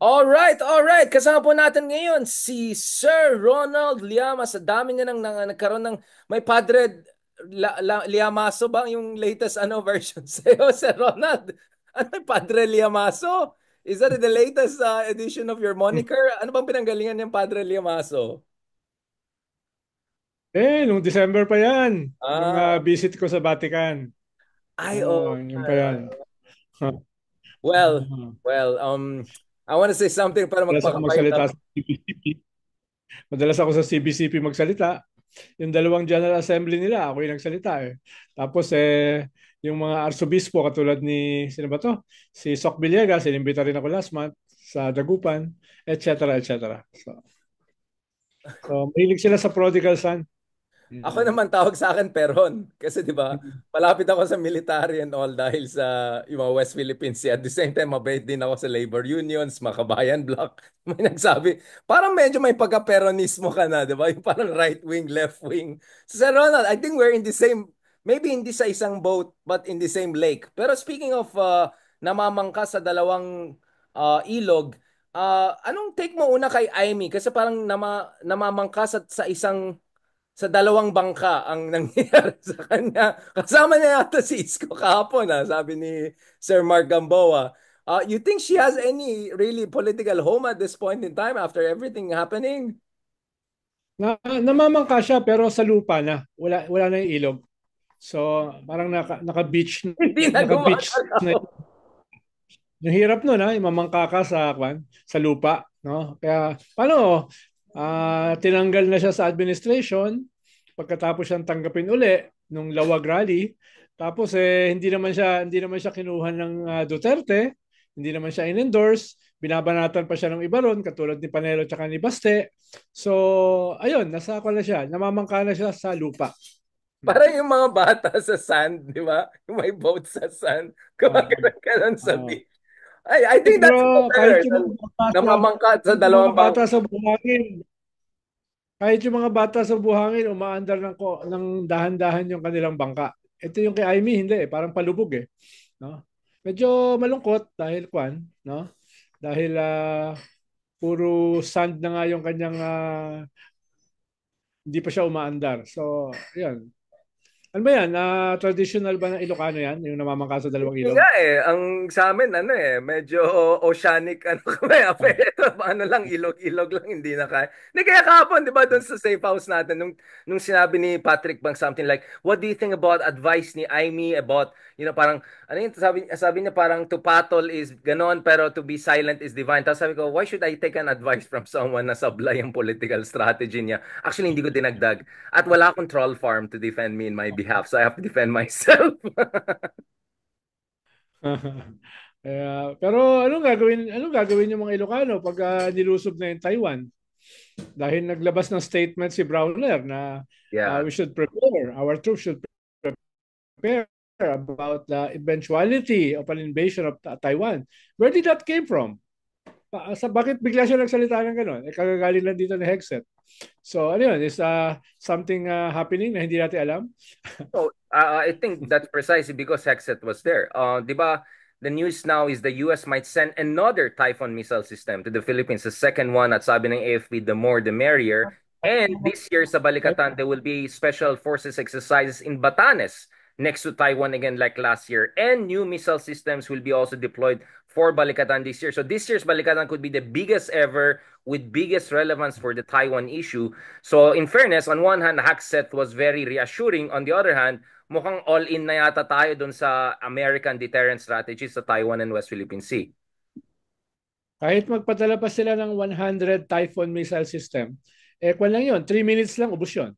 All right. Kasama po natin ngayon si Sir Ronald Llamas. Sa dami niya nagkaroon ng may Padre Liamaso ba yung latest version sa'yo, Sir Ronald? Ano yung Padre Liamaso? Is that the latest edition of your moniker? Ano bang pinanggalingan ng Padre Liamaso? Nung December pa yan. Nung Ah, visit ko sa Vatican. ay, Oo, yun pa yan. well, well, I want to say something para Madalas ako magpakapayat. magsalita sa CBCP. Madalas ako sa CBCP magsalita. Yung dalawang General Assembly nila, ako yung nagsalita eh. Tapos yung mga arsobispo katulad ni, sino ba to? Si Sok Villegas, inimbita rin ako last month sa Dagupan, etc. etc. So mahilig sila sa prodigal son. Ako Mm. naman tawag sa akin Peron. Kasi 'di ba, malapit ako sa military and all dahil sa yung mga West Philippines Sea. At the same time, mabait din ako sa labor unions, mga kabayan block. May nagsabi, parang medyo may pagka-peronismo ka na, 'di ba? Yung parang right wing, left wing. So, Sir Ronald, I think we're in the same, maybe hindi sa isang boat, but in the same lake. Pero speaking of namamangka sa dalawang ilog, anong take mo una kay Aimee? Kasi parang namamangka sa isang sa dalawang bangka ang nangyayari sa kanya. Kasama niya yata si Isko kahapon, sabi ni Sir Mark Gamboa. You think she has any really political home at this point in time after everything happening? Namamangka siya pero sa lupa na. Wala na yung ilog. So, parang naka-beach Hindi na naka-beach na. gumagalaw. Yung hirap nun ha, yung mamangka ka sa lupa, no? Kaya paano tinanggal na siya sa administration pagkatapos siyang tanggapin uli nung Lawag Rally. Tapos hindi naman siya kinuha ng Duterte, hindi naman siya in-endorse, binabanatan pa siya ng iba ron katulad ni Panelo at ni Baste. So, ayun, nasa ako na siya, namamangka na siya sa lupa. Parang yung mga bata sa sand, di ba? Yung may boat sa sand. Uh, Gumagano'n sa uh, beach. I think pero that's kahit better yung mga than bata namamangka sa kahit yung mga dalawang bata bangka. sa buhangin, kahit yung mga bata sa buhangin, umaandar ng dahan-dahan yung kanilang bangka. Ito yung kay Aimee, hindi eh. Parang palubog eh. No? Medyo malungkot dahil no? Dahil puro sand na nga yung kanyang hindi pa siya umaandar. So, yan. Ano ba yan? Traditional ba ng Ilocano yan? Yung namamangka sa dalawang Hindi ilog? nga eh. Ang sa amin, medyo oceanic, kami, Ah. ito, ano lang, ilog-ilog lang, hindi na kaya. Hindi kaya kahapon, di ba, doon sa safe house natin, nung sinabi ni Patrick Bang something like, what do you think about advice ni Aimee about, parang, ano yun, sabi niya parang to patol is ganon, pero to be silent is divine. Tapos sabi ko, why should I take an advice from someone na sablay ang political strategy niya? Actually, hindi ko dinagdag. At wala akong troll farm to defend me in my behalf, so I have to defend myself. Pero anong gagawin yung mga Ilocano pag nilusob na yung Taiwan? Dahil naglabas ng statement si Browner na Yeah. we should prepare, our troops should prepare about the eventuality of an invasion of Taiwan. Where did that came from? Bakit bigla siya nagsalita ng gano'n? Kagagaling lang dito ni Hexet. So, ano yun? Is something happening na hindi natin alam? So, I think that's precisely because Hexet was there. Di ba, the news now is the US might send another Typhoon missile system to the Philippines, the second one at sabi ng AFP, the more the merrier. And this year sa Balikatan, there will be special forces exercises in Batanes next to Taiwan again like last year. And new missile systems will be also deployed for Balikatan this year. So this year's Balikatan could be the biggest ever with biggest relevance for the Taiwan issue. So in fairness, on one hand, Hackset was very reassuring. On the other hand, mukhang all-in na yata tayo dun sa American deterrent strategy sa Taiwan and West Philippine Sea. Kahit magpadala pa sila ng 100 Typhoon missile system, kwan lang yun, 3 minutes lang, ubos yun.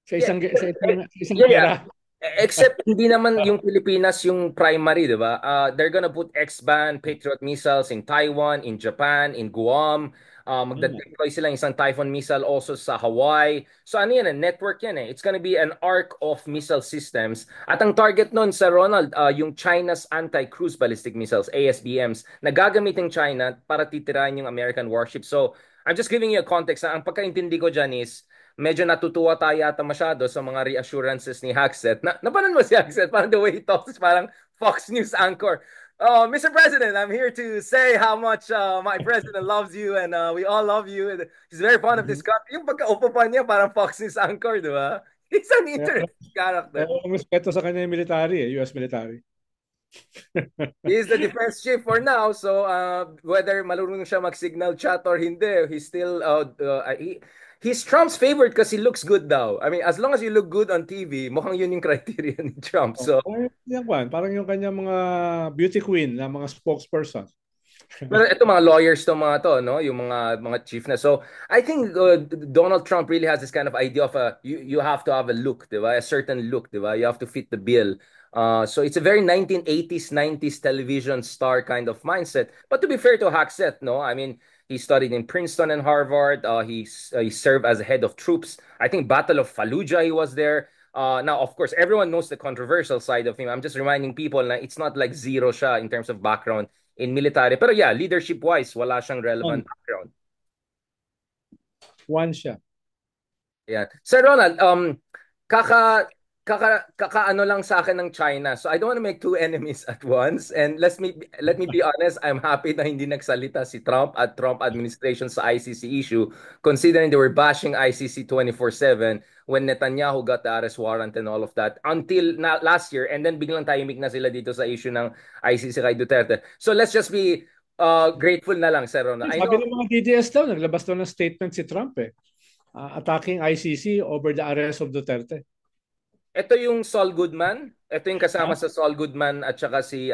Sa Yeah, isang, sa isang, sa isang yeah, yeah. gera. Except hindi naman yung Pilipinas yung primary, di ba? They're gonna put X-band Patriot missiles in Taiwan, in Japan, in Guam. Magda-deploy sila ng isang Typhoon missile also sa Hawaii. So ano yan, network yan eh. It's gonna be an arc of missile systems. At ang target nun sa Ronald, yung China's anti-cruise ballistic missiles, ASBMs, na gagamitin China para titirahin yung American warships. So I'm just giving you a context. Ang pagkaintindi ko dyan is medyo natutuwa tayo yata masyado sa mga reassurances ni Hackset. Napanood mo si Hackset? Parang the way he talks, parang Fox News anchor. Oh, Mr. President, I'm here to say how much my president loves you and we all love you. And he's very fond of this Mhm. country. Yung pagka-upo pa niya, parang Fox News anchor, di ba? He's an Kaya, interesting kaya character. ang respeto sa kanya yung military, US military. He is the defense chief for now, so whether marunong siya mag-signal chat or hindi, he's still he's Trump's favorite because he looks good daw. I mean, as long as you look good on TV, mukhang yun yung criteria ni Trump. Oh, So, parang yung kanya mga beauty queen na mga spokesperson. pero ito mga lawyers to mga to, no? Yung mga chief na. So, I think Donald Trump really has this kind of idea of you have to have a look, 'di ba? A certain look, 'di ba? You have to fit the bill. So it's a very 1980s, 90s television star kind of mindset. But to be fair to Hackset, no? I mean, he studied in Princeton and Harvard. He served as a head of troops. I think Battle of Fallujah he was there. Now, of course, everyone knows the controversial side of him. I'm just reminding people na it's not like zero siya in terms of background in military. Pero yeah, leadership-wise, wala siyang relevant One, background. one siya. Yeah. Sir Ronald, kaka kaka ano lang sa akin ng China. So I don't want to make two enemies at once. And let me be honest, I'm happy na hindi nagsalita si Trump at Trump administration sa ICC issue considering they were bashing ICC 24/7 when Netanyahu got the arrest warrant and all of that until last year and then biglang tahimik na sila dito sa issue ng ICC kay Duterte. So let's just be grateful na lang, Sir Ronald. I Sabi know ng mga DDS daw, naglabas daw ng statement si Trump eh. Attacking ICC over the arrest of Duterte. ito yung Saul Goodman. Ito yung kasama Ha? sa Saul Goodman at saka si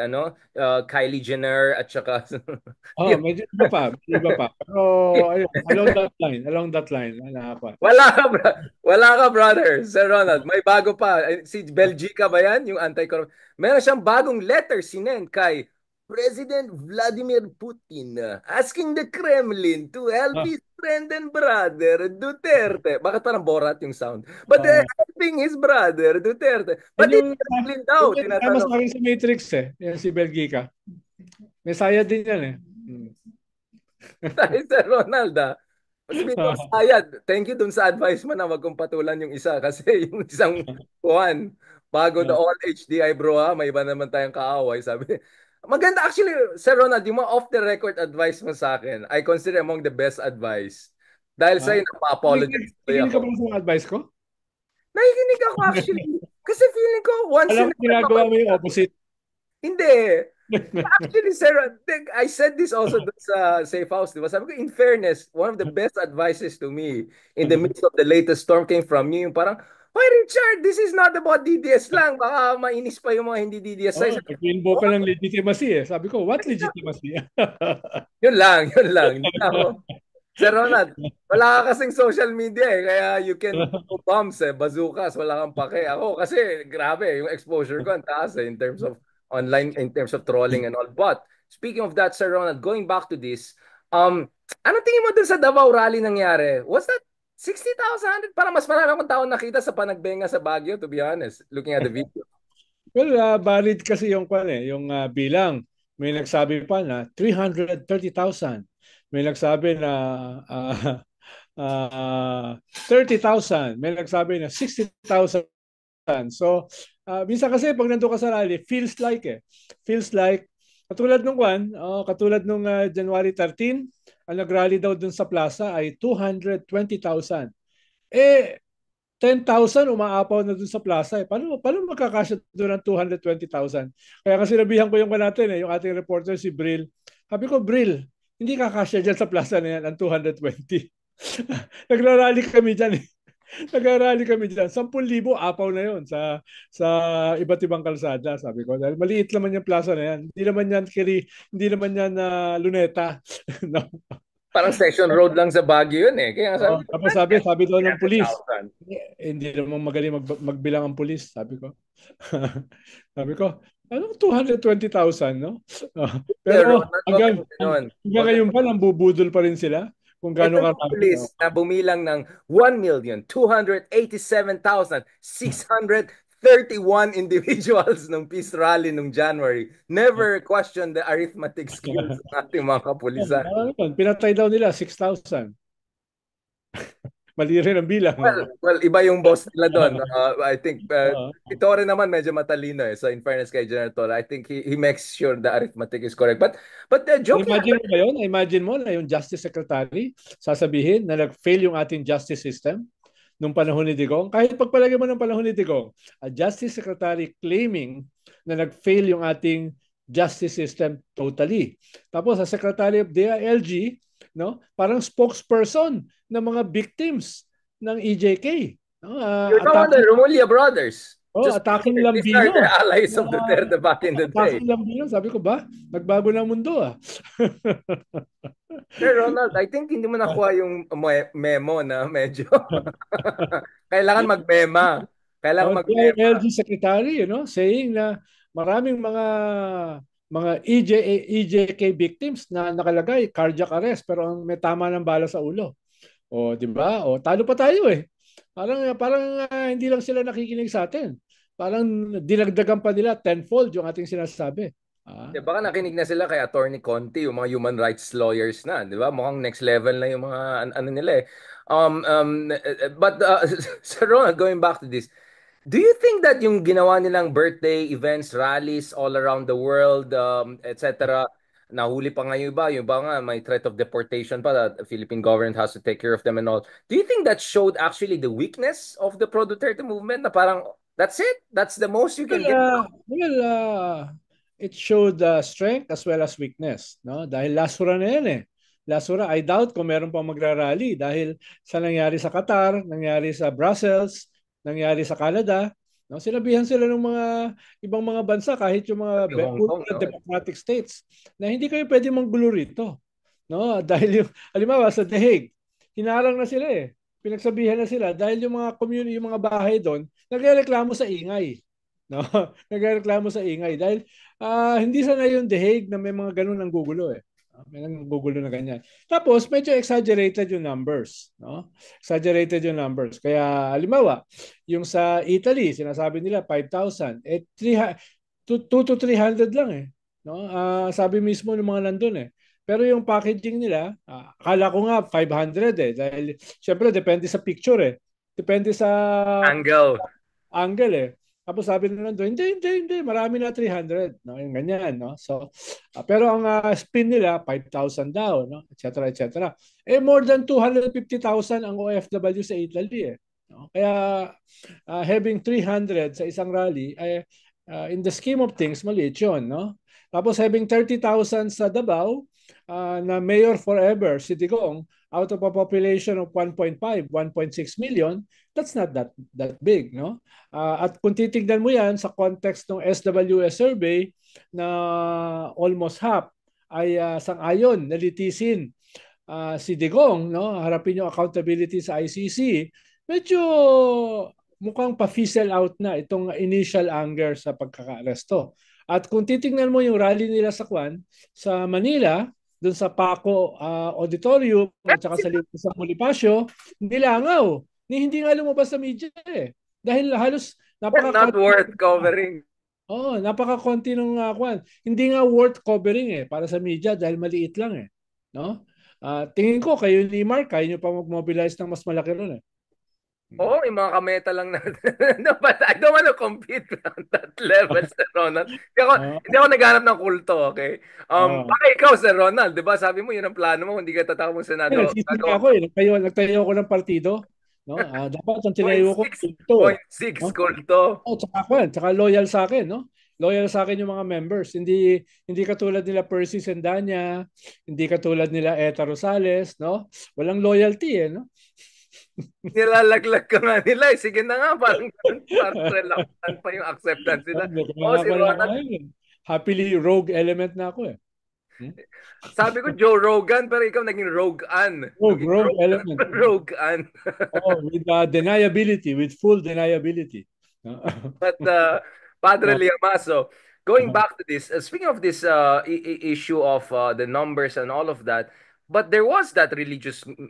Kylie Jenner at saka Oh, yun. medyo iba pa. Pero ayun, along that line, wala pa. Wala ka, brother. Sir Ronald, may bago pa. Si Belgica ba yan? Yung anti-corruption. Meron siyang bagong letter sinend kay President Vladimir Putin asking the Kremlin to help Ah, his friend and brother Duterte. Bakit parang Borat yung sound? But oh. helping his brother Duterte. Yan Pati yung, Kremlin yan daw, yung kasama sa tinatanong. akin sa Matrix eh. Yan si Belgica. May saya din yan eh. Hmm. Tayo Sir Ronald, speaking of sayad, thank you dun sa advice mo na wag kong patulan yung isa kasi yung isang kuhan, bago the all HDI bro may iba naman tayong kaaway, sabi. Maganda actually, Sir Ronald, yung mga off the record advice mo sa akin, I consider among the best advice. Dahil Ah, sa'yo, napa-apologize tuloy nakikinig ka ako. ba sa mga advice ko? Nakikinig ako actually. Kasi feeling ko, once Alam in mo, a ginagawa while, mo yung opposite. hindi. Actually, Sarah, I said this also dun sa Safe House, di ba? Sabi ko, in fairness, one of the best advices to me in the midst of the latest storm came from you. Yung parang, Hoy Richard, this is not about DDS lang. Baka mainis pa yung mga hindi DDS. Oh, Sabi ko, nag-invoke ka "Oh, ng legitimacy eh. Sabi ko, what legitimacy? yun lang, yun lang. Hindi na ako. Sir Ronald, wala ka kasing social media eh. Kaya you can throw bombs eh, bazookas, wala kang pake. Ako kasi, grabe, yung exposure ko ang taas eh, in terms of online, in terms of trolling and all. But, speaking of that, Sir Ronald, going back to this, ano tingin mo dun sa Davao Rally nangyari? Was that 60,000? Parang mas marami akong tao nakita sa panagbenga sa Baguio, to be honest, looking at the video. Well, valid kasi yung kwan eh, yung bilang. May nagsabi pa na 330,000. May nagsabi na uh, 30,000. May nagsabi na 60,000. So, minsan kasi pag nandun ka sa rally, feels like eh. Feels like, katulad nung kwan, katulad nung January 13, ang nag-rally daw dun sa plaza ay 220,000. Eh, 10,000 umaapaw na dun sa plaza. Eh. Paano magkakasya doon ng 220,000? Kaya kasi nabihan ko yung natin, yung ating reporter si Bril. Sabi ko, Bril, hindi kakasya dyan sa plaza na yan ang 220. Nagrarally kami dyan eh. Nagrarally kami dyan. 10,000 apaw na yon sa iba't ibang kalsada, sabi ko. Dahil maliit naman yung plaza na yan. Hindi naman yan Luneta. No? Parang Section Road lang sa Baguio yun eh. Kaya nga sabi Oh, ko, tapos sabi daw ng pulis, 300,000. hindi naman magaling magbilang ang pulis, sabi ko. Sabi ko, anong 220,000, no? Pero, Pero huwag kang ganun. hanggang ngayon pa, nambubudol pa rin sila kung Ito gaano yung karami. pulis No? na bumilang ng 1,287,631 individuals nung peace rally nung January. Never question the arithmetic skills ng ating mga kapulisan. Pinatay daw nila 6,000. Mali rin ang bilang. Oh. Well, iba yung boss nila doon. I think Oo. si Torre naman medyo matalino eh. So in fairness kay General Torre, I think he makes sure the arithmetic is correct. But joking Imagine aside, mo ba yun? Imagine mo na yung Justice Secretary sasabihin na nag-fail yung ating justice system nung panahon ni Digong. Kahit pagpalagay mo ng panahon ni Digong, a Justice Secretary claiming na nag-fail yung ating justice system totally. Tapos sa Secretary of DILG, no, parang spokesperson ng mga victims ng EJK. No? you're talking about the Romulia brothers. Just be Attacking clear, these are the Lambino. allies of Duterte back in the day. Attacking Lambino. Sabi ko ba, nagbago na ang mundo ah. Sir Ronald, I think hindi mo nakuha yung memo na medyo kailangan magmema. Kailangan magmema. DILG secretary, saying na maraming mga EJK victims na nakalagay cardiac arrest pero ang may tama ng bala sa ulo. O, di ba? O, talo pa tayo eh. Parang hindi lang sila nakikinig sa atin. Parang dinagdagan pa nila tenfold yung ating sinasabi. Ah. Baka nakinig na sila kay Attorney Conti, yung mga human rights lawyers na, di ba? Mukhang next level na yung mga ano nila eh. But Sir Ronald, going back to this, do you think that yung ginawa nilang birthday events, rallies all around the world, etc., nahuli pa nga yung iba nga may threat of deportation pa that the Philippine government has to take care of them and all. Do you think that showed actually the weakness of the Pro Duterte movement na parang that's it? That's the most you can get? It showed strength as well as weakness, no? Dahil lasura na yan eh. Lasura, I doubt kung meron pa magrarally dahil sa nangyari sa Qatar, nangyari sa Brussels, nangyari sa Canada, no? Sinabihan sila ng mga ibang mga bansa kahit yung mga Yung Hong Kong, no? democratic states na hindi kayo pwede manggulo rito, no? Dahil yung halimbawa sa The Hague, hinarang na sila eh. Pinagsabihan na sila dahil yung mga community, yung mga bahay doon, nagrereklamo sa ingay. No? Nagrereklamo sa ingay dahil hindi sanay yung The Hague na may mga ganun ang gugulo eh. May gugulo na ganyan. Tapos medyo exaggerated yung numbers, no? Exaggerated yung numbers. Kaya halimbawa, yung sa Italy, sinasabi nila 5,000, 2 to 300 lang eh, no? Sabi mismo ng mga nandun eh. Pero yung packaging nila, akala ko nga 500 eh dahil syempre depende sa picture eh. Depende sa Angle. angle eh. Tapos sabi nila doon, hindi, marami na 300, no? Yung ganyan, no? So, pero ang spin nila 5,000 daw, no? Et cetera, et cetera. Eh more than 250,000 ang OFW sa Italy eh. No? Kaya having 300 sa isang rally ay in the scheme of things maliit 'yon, no? Tapos having 30,000 sa Davao na mayor forever si Digong out of a population of 1.5, 1.6 million, that's not that big, no? At kung titignan mo yan sa context ng SWS survey na almost half ay sang-ayon, nalitisin si Digong, no? Harapin yung accountability sa ICC. Medyo mukhang pa-fizzle out na itong initial anger sa pagkaka-aresto. At kung titingnan mo yung rally nila sa Manila, doon sa Paco Auditorium at saka sa Bonifacio, nilangaw. Hindi nga lumabas sa media eh. Dahil halos Not worth covering. napaka-konti ng kwan. Hindi nga worth covering eh para sa media dahil maliit lang eh. No? Tingin ko kayo ni Mark, kaya nyo pa mag-mobilize ng mas malaki ron eh. Oo, yung mga kameta lang natin. No, but I don't want to compete on that level, Sir Ronald. Uh, Hindi ako naghanap ng kulto, okay? uh, Baka ikaw, Sir Ronald, di ba? Sabi mo, yun ang plano mo, hindi ka tatakbo ng Senado. Nagsisisi Gagawa ako eh. Nagtayo ako ng partido. No? Dapat ang tinayo ko 0.6, ito. 0.6 No? kulto. Tsaka loyal sa akin, no? Loyal sa akin yung mga members. Hindi katulad nila Percy Sendanya, hindi katulad nila Eta Rosales, no? Walang loyalty eh, no? Nilalaglag ka nga nila. Eh. Sige na nga, parang ganun, parang reluctant pa yung acceptance nila. Oo, si Ronald, Happily rogue element na ako eh. Hmm? sabi ko Joe Rogan, pero ikaw naging Rogue Ann. Naging Rogue element. Rogue Ann. With deniability, with full deniability. But Padre Uh, Liamaso, going back to this, speaking of this issue of the numbers and all of that, but there was that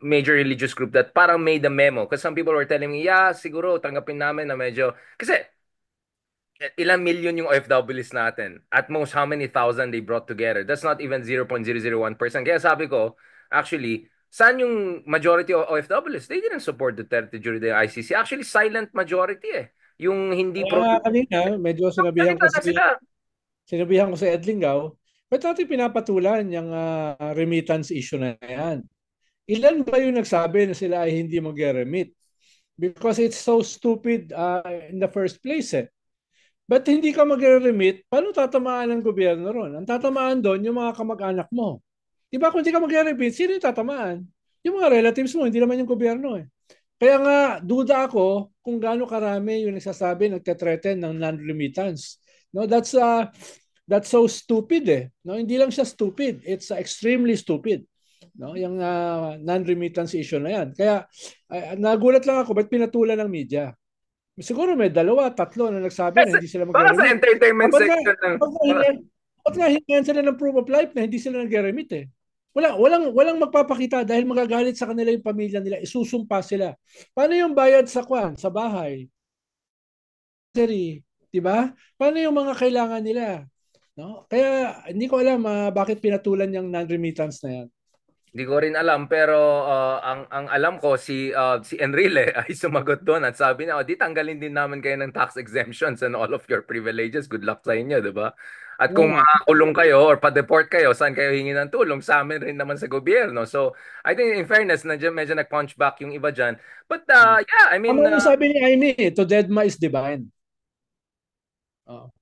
major religious group that parang made a memo because some people were telling me, yeah, siguro tanggapin namin na medyo, kasi ilang milyon yung OFWs natin. At most, how many thousand they brought together? That's not even 0.001%. Kaya sabi ko, actually, Saan yung majority of OFWs? They didn't support Duterte during the ICC. Actually, silent majority eh. Yung hindi Kaya pro nga kanina, medyo salita na sila. sinabihan ko si Edlingao, ba't natin pinapatulan yung remittance issue na yan? Ilan ba yung nagsabi na sila ay hindi mag-remit? Because it's so stupid in the first place eh. Ba't hindi ka mag-remit? Paano tatamaan ng gobyerno ron? Ang tatamaan doon yung mga kamag-anak mo. Di ba kung hindi ka mag-remit, sino yung tatamaan? Yung mga relatives mo, hindi naman yung gobyerno eh. Kaya nga, duda ako kung gaano karami yung nagsasabi, nagte-threaten ng non-remittance. No, that's so stupid eh. No, hindi lang siya stupid, it's extremely stupid. No, yung non-remittance issue na yan. Kaya nagulat lang ako ba't pinatulan ng media. Siguro may dalawa, tatlo na nagsabi na Kasi, hindi sila baka sa mag-remit. entertainment Dapat nga, section ng... dapat nga hingan sila ng proof of life na hindi sila nag-remit eh. Walang magpapakita dahil magagalit sa kanila yung pamilya nila, isusumpa sila. Paano yung bayad sa sa bahay? Seri, 'di ba? Paano yung mga kailangan nila? No? Kaya hindi ko alam bakit pinatulan yung non-remittance na yan. Hindi ko rin alam pero ang alam ko si Enrile ay sumagot doon at sabi niya, "Oh, di tanggalin din namin kayo ng tax exemptions and all of your privileges. Good luck sa inyo, 'di ba? At Oo kung nga. makakulong kayo or pa-deport kayo, saan kayo hingi ng tulong? Sa amin rin naman sa gobyerno." So, I think in fairness, medyo nag-punch back yung iba diyan. But yeah, I mean, Tama yung sabi ni Amy, to deadma is divine. Oh.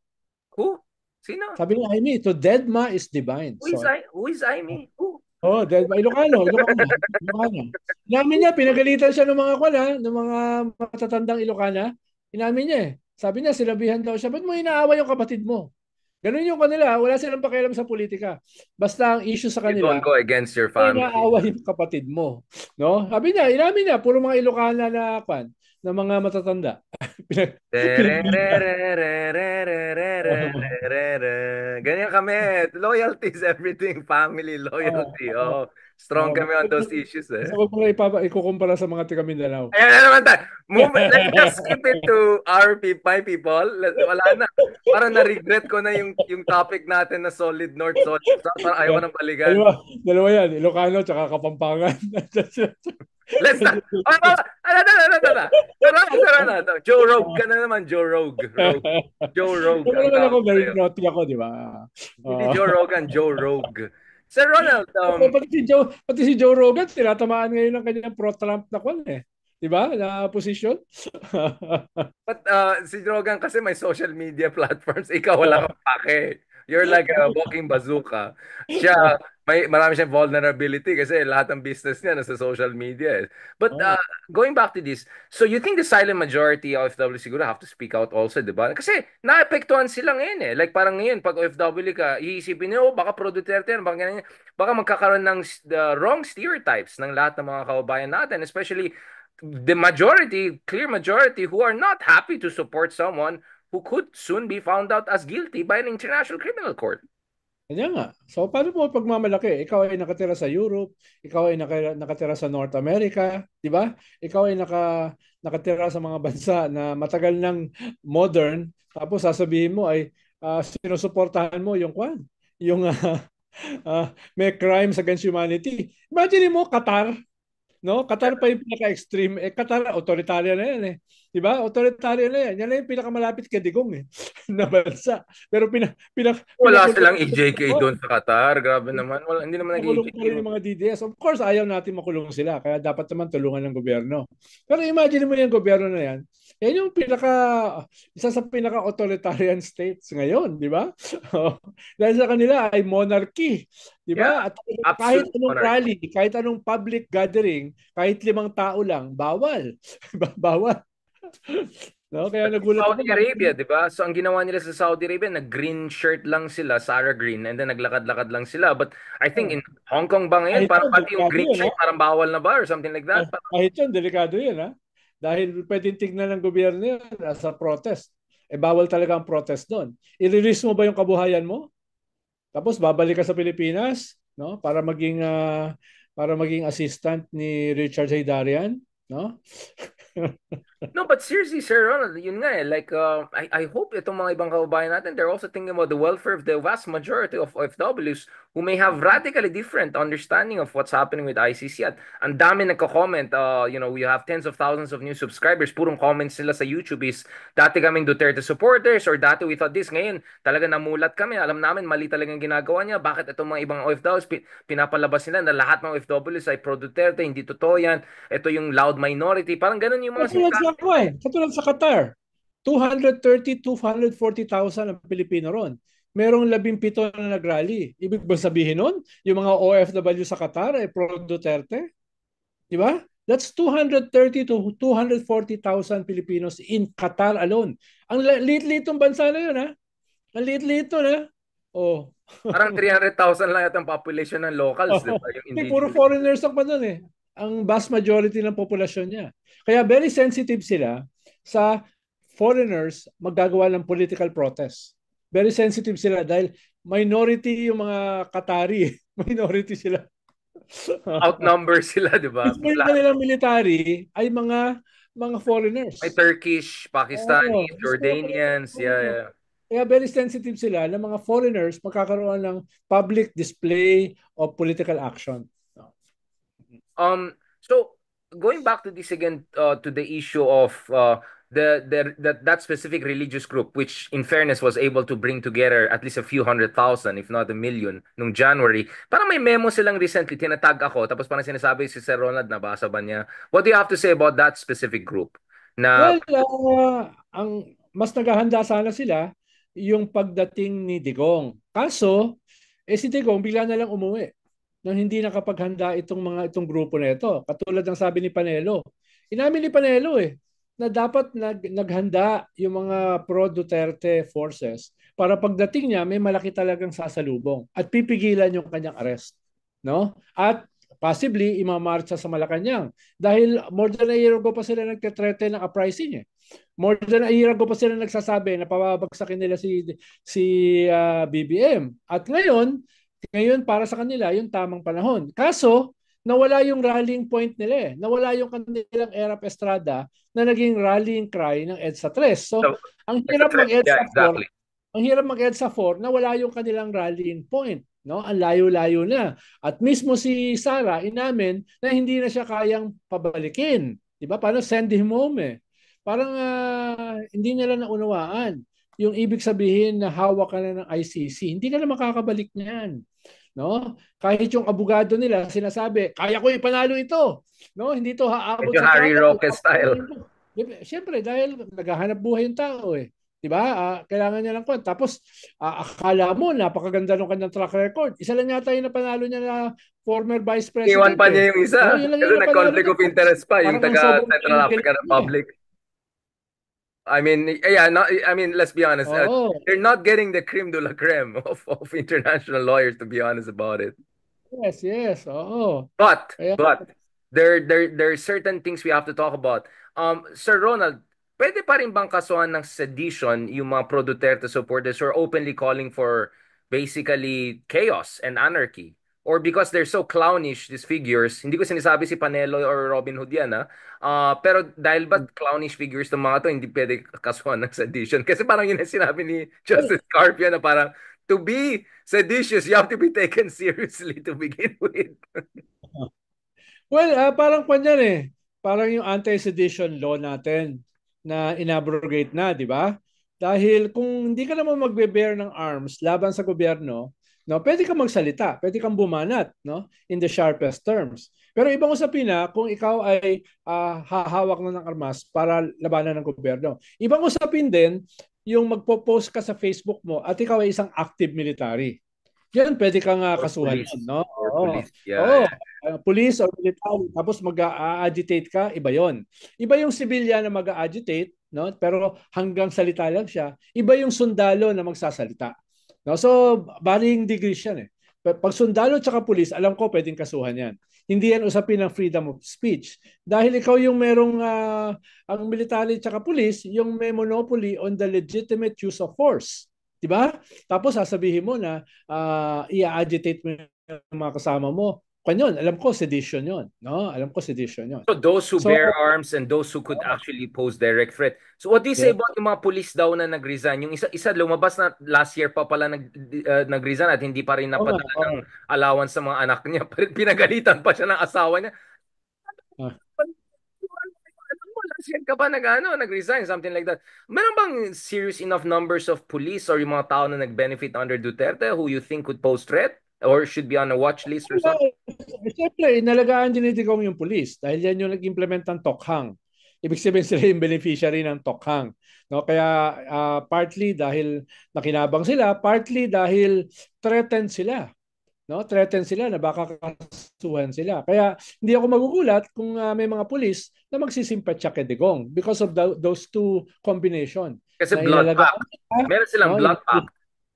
who? Sino? Sabi ni Amy, to deadma is divine. So, Who is Amy? Who? deadma. Ilocano. Inamin niya, pinagalitan siya ng mga ng mga matatandang Ilocana. Inamin niya eh. Sabi niya, sinabihan daw siya, ba't mo inaawa yung kapatid mo? Ganun yung kanila, wala silang pakialam sa politika. Basta ang issue sa You don't kanila, go against your ay family. naawa yung kapatid mo. No? Sabi niya, inamin niya, puro mga Ilocana na mga matatanda. Pinaglitan. Ganyan kami. Loyalty is everything. Family loyalty. Oh, strong Oh, kami on those issues basta eh. wag mo na ikukumpara sa mga taga Mindanao. Ayan na naman tayo. Let's just skip it to my people. Wala na. Parang na-regret ko na yung topic natin na solid north, solid south. Parang ayaw ko nang balikan. Dalawa yan, Ilocano tsaka Kapampangan. Let's not. Tara na. Joe Rogue ka na naman. Joe Rogue. Joe Rogue Pero ang naman ako, tawag very sa'yo. naughty ako, di ba? Hindi Oo. Joe Rogan, Joe Rogue. Sir Ronald, Pati si Joe Rogan, tinatamaan ngayon ng kanyang pro-Trump na kwan eh. Di ba? Na position. but si Rogan kasi may social media platforms. Ikaw wala kang pake. You're like a walking bazooka. Siya, marami siyang vulnerability kasi lahat ng business niya nasa social media. Eh. But Oh. going back to this, so you think the silent majority of OFW siguro have to speak out also, di ba? Kasi naapektuhan sila ngayon eh. Like parang ngayon, pag OFW ka, iisipin niyo, oh, baka pro Duterte yan, baka ganyan. Baka magkakaroon ng the wrong stereotypes ng lahat ng mga kababayan natin, especially the majority, clear majority, who are not happy to support someone who could soon be found out as guilty by an international criminal court. Kanya nga. So, paano mo pagmamalaki? Ikaw ay nakatira sa Europe, ikaw ay nakatira sa North America, di ba? Ikaw ay nakatira sa mga bansa na matagal ng modern, tapos sasabihin mo ay sinusuportahan mo yung yung may crimes against humanity. Imagine mo, Qatar, no? Qatar pa yung pinaka-extreme. Qatar, authoritarian na yan eh. Di ba? Authoritarian na yan. Yan na yung pinakamalapit kay Digong eh. na bansa. Pero Wala pinakulong silang EJK doon sa Qatar. Grabe naman. Wala, hindi naman makulong nag-EJK. pa rin yung mga DDS. Of course, ayaw natin makulong sila. Kaya dapat naman tulungan ng gobyerno. Pero imagine mo yung gobyerno na yan. Yan yung isa sa pinaka-authoritarian states ngayon, di ba? Dahil sa kanila ay monarchy, di Yeah, ba? At kahit absolute anong monarchy. rally, kahit anong public gathering, kahit 5 tao lang, bawal. Bawal. No? Kaya nagulat ako. Saudi Arabia, di ba? So, ang ginawa nila sa Saudi Arabia, nag-green shirt lang sila, Sarah Green, and then naglakad-lakad lang sila. But I think in Hong Kong ba ngayon, Kahit parang yun, pati yung delikado green yun, ha? shirt, parang bawal na ba or something like that? Kahit yun, delikado yun, ha? Dahil pwedeng tignan ng gobyerno yun as a protest. Bawal talaga ang protest doon. I-release mo ba yung kabuhayan mo? Tapos babalik ka sa Pilipinas, no? Para maging assistant ni Richard Haydarian, no? No, but seriously, Sir Ronald, yun nga eh. Like, I hope itong mga ibang kababayan natin, they're also thinking about the welfare of the vast majority of OFWs who may have radically different understanding of what's happening with ICC. At ang dami nagko-comment, we have tens of thousands of new subscribers. Purong comments nila sa YouTube is, dati kaming Duterte supporters or dati we thought this. Ngayon, talaga namulat kami. Alam namin, mali talagang ginagawa niya. Bakit itong mga ibang OFWs, pinapalabas nila na lahat ng OFWs ay pro-Duterte, hindi totoo yan. Ito yung loud minority. Parang ganun yung mga sinasabi. Katulad sa Qatar, 230, 240,000 ang Pilipino ron. Merong 17 na nag-rally. Ibig ba sabihin nun, yung mga OFW sa Qatar ay pro-Duterte? Di ba? That's 230 to 240,000 Filipinos in Qatar alone. Ang liit-liit ng bansa na yun, ha? Ang liit-liit nun, ha? Oh. Parang 300,000 lang yata ang population ng locals, di ba? Yung Puro indigenous. foreigners lang pa nun, eh. Ang vast majority ng populasyon niya. Kaya very sensitive sila sa foreigners maggagawa ng political protest. Very sensitive sila dahil minority yung mga Qatari. Minority sila. Outnumber sila, di ba? Yung kanilang military ay mga May foreigners. Turkish, Pakistani, Oo. Jordanians, yeah, Oo. yeah. Kaya very sensitive sila ng mga foreigners magkakaroon ng public display of political action. So going back to this again, to the issue of that specific religious group, which in fairness was able to bring together at least a few 100,000, if not a million, nung January. Parang may memo silang recently, tinatag ako, tapos parang sinasabi si Sir Ronald, nabasa ba niya? What do you have to say about that specific group? Na Well, ang mas naghahanda sana sila yung pagdating ni Digong. Kaso, si Digong bigla na lang umuwi nang hindi nakapaghanda itong grupo na ito. Katulad ng sabi ni Panelo. Inamin ni Panelo na dapat naghanda yung mga pro-Duterte forces para pagdating niya may malaki talagang sasalubong at pipigilan yung kanyang arrest. No? At possibly imamarcha sa Malacanang dahil more than a year ago pa sila nagtetrete ng uprising. More than a year ago pa sila nagsasabi na pababagsakin nila si BBM. At ngayon para sa kanila yung tamang panahon. Kaso nawala yung rallying point nila. Nawala yung kanilang era Estrada na naging rallying cry ng EDSA 3. So so, ang hirap yeah, mag-EDSA 4, exactly. na wala yung kanilang rallying point. No? Ang layo-layo na. At mismo si Sara inamin na hindi na siya kayang pabalikin. Di ba? Paano send him home Parang hindi nila naunawaan yung ibig sabihin na hawak ka na ng ICC. Hindi ka na makakabalik niyan. No? Kahit yung abogado nila sinasabi, kaya ko ipanalo ito. No? Hindi to haabot Medyo sa Harry trial. Roque style. Siyempre, dahil naghahanap buhay yung tao Diba? Kailangan niya lang tapos akala mo napakaganda ng kanyang track record. Isa lang yata yung napanalo niya na former vice Iwan president pa niya yung isa. No, yun lang Kasi yung napanalo nag-conflict niya. of interest pa, yung Parang ang taga sobrang Central kilig African niya Republic. I mean, yeah, I mean, let's be honest. Oo. They're not getting the creme de la creme of international lawyers, to be honest about it. Yes. Oo. Kaya, But there are certain things we have to talk about. Sir Ronald, pwede pa rin bang kasuhan ng sedition yung mga pro-Duterte supporters who are openly calling for basically chaos and anarchy? Or because they're so clownish, these figures, hindi ko sinasabi si Panelo or Robin Hood yan, ha? Pero dahil ba clownish figures ng mga to, hindi pwede kasuhan ng sedition. Kasi parang yun ang sinabi ni Justice Carpio na parang, to be seditious, you have to be taken seriously to begin with. well, parang kanyan Parang yung anti-sedition law natin na inabrogate na, di ba? Dahil kung hindi ka naman magbe-bear ng arms laban sa gobyerno, no, pwede kang magsalita, pwede kang bumanat, no, in the sharpest terms. Pero ibang usapin na kung ikaw ay hahawak na ng armas para labanan ng gobyerno. Ibang usapin din yung magpo-post ka sa Facebook mo at ikaw ay isang active military. Yan, pwede kang Or kasuhan police. yan, no? Or Oo. police. Yeah, Oo. yeah. Police or military, tapos mag-agitate ka, iba yon. Iba yung civilian na mag-agitate, no? Pero hanggang salita lang siya. Iba yung sundalo na magsasalita. No? So, varying degrees yan Pag sundalo at police, alam ko pwedeng kasuhan yan. Hindi yan usapin ng freedom of speech. Dahil ikaw yung merong, ang military at police, yung may monopoly on the legitimate use of force. Diba? Tapos sasabihin mo na i-agitate mo yung mga kasama mo yun, alam ko sedition yun, no? Alam ko sedition yun. So those who So, bear arms and those who could actually pose direct threat. So what do you say yeah. about yung mga police daw na nag-resign? Yung isa lumabas na last year pa pala nag-resign at hindi pa rin Oo nga, napadala ng oo. allowance sa mga anak niya. Pinagalitan pa siya ng asawa niya. Ah. Last year ka pa nag-resign, something like that. Meron bang serious enough numbers of police or yung mga tao na nag-benefit under Duterte who you think could pose threat or should be on a watch list or something? Siyempre, inalagaan din ni Digong yung police dahil yan yung nag-implement ng Tokhang. Ibig sabihin sila yung beneficiary ng Tokhang. No, kaya partly dahil nakinabang sila, partly dahil threatened sila. No, threatened sila na baka kakasuhan sila. Kaya hindi ako magugulat kung may mga pulis na magsisimpatya kay Digong because of those two combination Kasi na blood pact. inalagaan sila, Meron silang no, blood pact.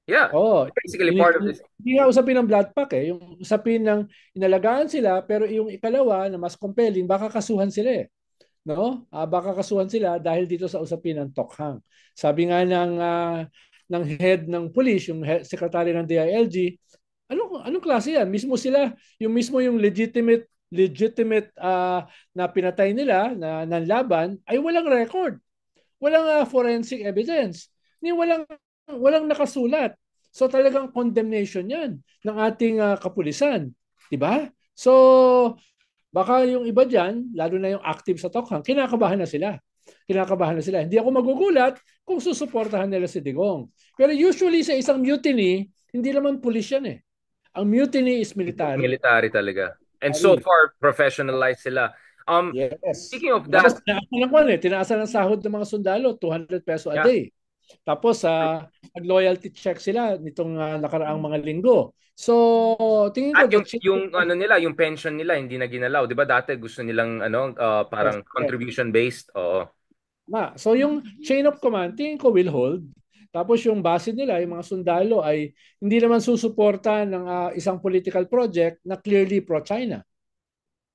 Yeah, oh, basically part of this. hindi nga usapin ng blood pack eh. Yung usapin ng inalagaan sila pero yung ikalawa na mas compelling, baka kasuhan sila eh. No? Baka kasuhan sila dahil dito sa usapin ng Tokhang. Sabi nga ng head ng police, yung secretary ng DILG, anong klase yan? Yung legitimate na pinatay nila na laban ay walang record. Walang forensic evidence. Walang nakasulat. So talagang condemnation 'yan ng ating kapulisan, 'di ba? So baka yung iba diyan, lalo na yung active sa Tokhang, kinakabahan na sila. Kinakabahan na sila. Hindi ako magugulat kung susuportahan nila si Digong. Pero usually sa isang mutiny, hindi naman pulis yan eh. Ang mutiny is military. Military talaga. And so far, professionalized sila. Yes. Speaking of that, Tapos tinaasan ng sahod ng mga sundalo, 200 peso a yeah, day. Tapos nag-loyalty check sila nitong nakaraang mga linggo. So, tingin ko at the yung ano nila, yung pension nila hindi na ginalaw, 'di ba? Dati gusto nilang yes, parang yes. contribution based. Oo. So yung chain of command, tingin ko will hold. Tapos yung base nila, yung mga sundalo ay hindi naman susuporta ng isang political project na clearly pro-China.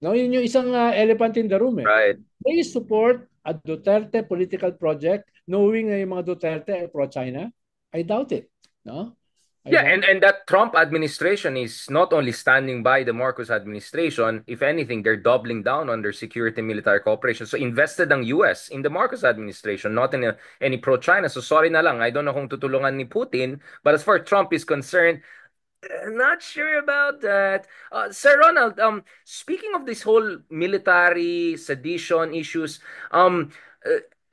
No, yun yung isang elephant in the room eh. Right. They support a Duterte political project knowing na yung mga Duterte ay pro-China. I doubt it. No? I Yeah, doubt. and that Trump administration is not only standing by the Marcos administration, if anything, they're doubling down on their security and military cooperation. So invested ang US in the Marcos administration, not in any pro-China. So sorry na lang, I don't know kung tutulungan ni Putin, but as far as Trump is concerned, not sure about that. Sir Ronald, speaking of this whole military sedition issues,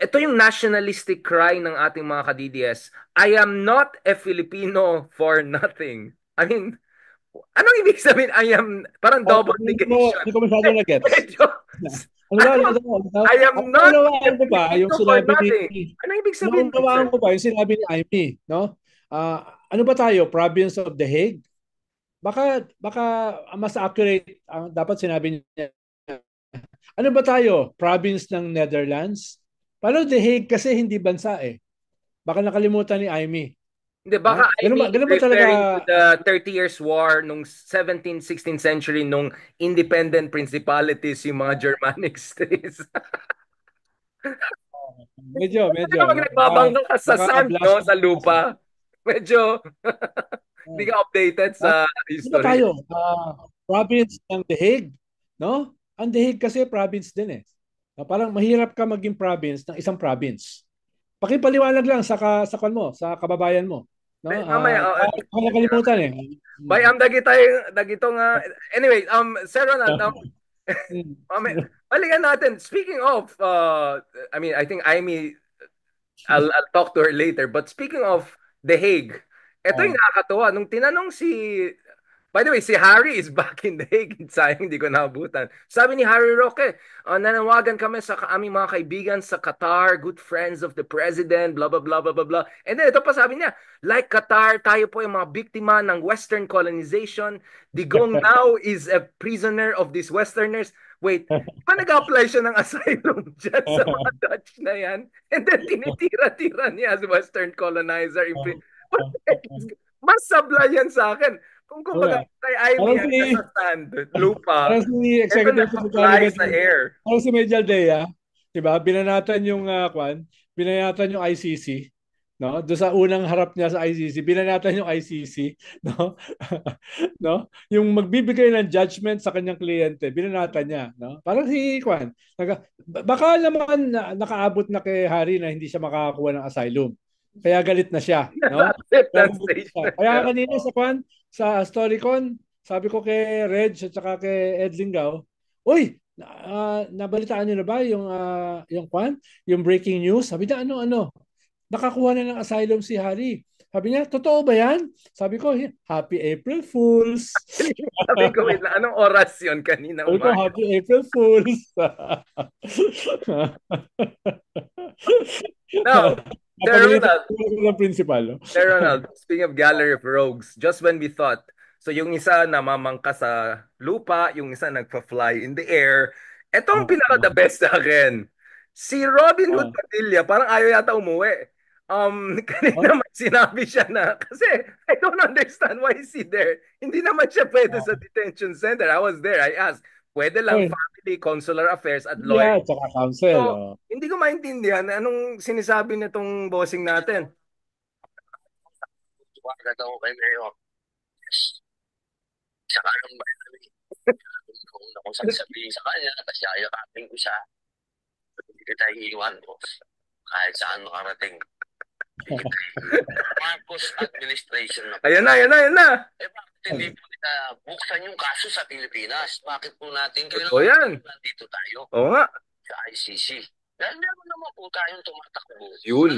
ito yung nationalistic cry ng ating mga ka-DDS. I am not a Filipino for nothing. I mean, anong ibig sabihin? I am parang double negation. Hindi ko masyado na-gets. Medyo, Ano ba? ano, I am not a Naunawaan ko ba yung Filipino for sinabi ni nothing. Anong ibig sabihin, naunawaan sir? ko ba yung sinabi ni Amy, no? Ano ba tayo? Province of The Hague? Baka mas accurate ang dapat sinabi niya. Ano ba tayo? Province ng Netherlands? Paano The Hague kasi hindi bansa eh. Baka nakalimutan ni Amy. Hindi, baka I mean Ganun ba talaga? referring to the 30 Years War nung 17th, 16th century nung independent principalities yung mga Germanic states. Medyo. Pag nagbabangga ka sa Baka sand, blast no? Sa lupa. Medyo hindi ka updated Ha? sa Ano ba history. tayo? Province ng The Hague, no? Ang The Hague kasi province din eh. Parang mahirap ka maging province ng isang province. Pakipaliwanag lang sa kwan mo, sa kababayan mo. No? Mamaya, Baka nakalimutan eh. bay am dagito nga. Anyway, Sir Ronald, balikan natin. Speaking of, I mean, I think Amy, I'll talk to her later. But speaking of The Hague, ito yung nakakatuwa. Nung tinanong si, by the way, si Harry is back in The Hague. Sayang, hindi ko naabutan. Sabi ni Harry Roque, nanawagan kami sa aming mga kaibigan sa Qatar, good friends of the president, blah, blah, blah, blah, blah, blah. And then ito pa sabi niya, like Qatar, tayo po yung mga biktima ng Western colonization. Digong now is a prisoner of these Westerners. Wait, pa nag-apply siya ng asylum dyan sa mga Dutch na yan? And then tinitira-tira niya as Western colonizer. Mas sabla yan sa akin. Kung kumbaga kay Ivy Parang yan si, sa stand, lupa, parang si ito Executive Secretary naka-fly sa air. parang si Major Dea, 'di ba? Binanatan yung binanatan yung ICC. no? Doon sa unang harap niya sa ICC, binanatan yung ICC, no? No? Yung magbibigay ng judgment sa kanyang kliyente, binanatan niya, no? Parang si Kwan, baka naman nakaabot na kay Harry na hindi siya makakakuha ng asylum. Kaya galit na siya, no? Kaya Acceptance galit na siya. statement. Kaya kanina sa Kwan, sa Storycon, sabi ko kay Reg at saka kay Ed Lingao, uy, nabalitaan niyo na ba yung Kwan, yung breaking news? Sabi niya, ano? Nakakuha na ng asylum si Harry. Sabi niya, totoo ba yan? Sabi ko, Happy April Fools. Sabi ko, wait lang, anong oras yun kanina Sabi ko, umaga? Happy April Fools. Now, Sir Napagalitan Ronald, ko ng principal. No? Sir Ronald, speaking of Gallery of Rogues, just when we thought, so yung isa namamangka sa lupa, yung isa nagpa-fly in the air, ito ang pinaka-the best sa akin. Si Robin Hood Oh, Padilla, parang ayaw yata umuwi. oh, Kanina may sinabi siya na, kasi I don't understand why is he there. Hindi naman siya pwede sa oh. detention center. I was there, I asked, pwede lang Oy, family, consular affairs at lawyer. yeah, tsaka council. So, Oh. hindi ko maintindihan anong sinisabi nitong bossing natin. Tumagat ako kay Mayor. Saka nung ba, kung una kong sasabihin sa kanya, tapos yayakapin ko siya, hindi kita iiwan ko. Kahit saan makarating. Hindi kita iiwan. Marcos administration na. Ayan na, ayan na, ayan na. Eh bakit hindi po nila buksan yung kaso sa Pilipinas? Bakit po natin O yan. kailangan nandito tayo Oo nga. sa ICC? Dahil meron naman po tayong tumatakbo. Yun.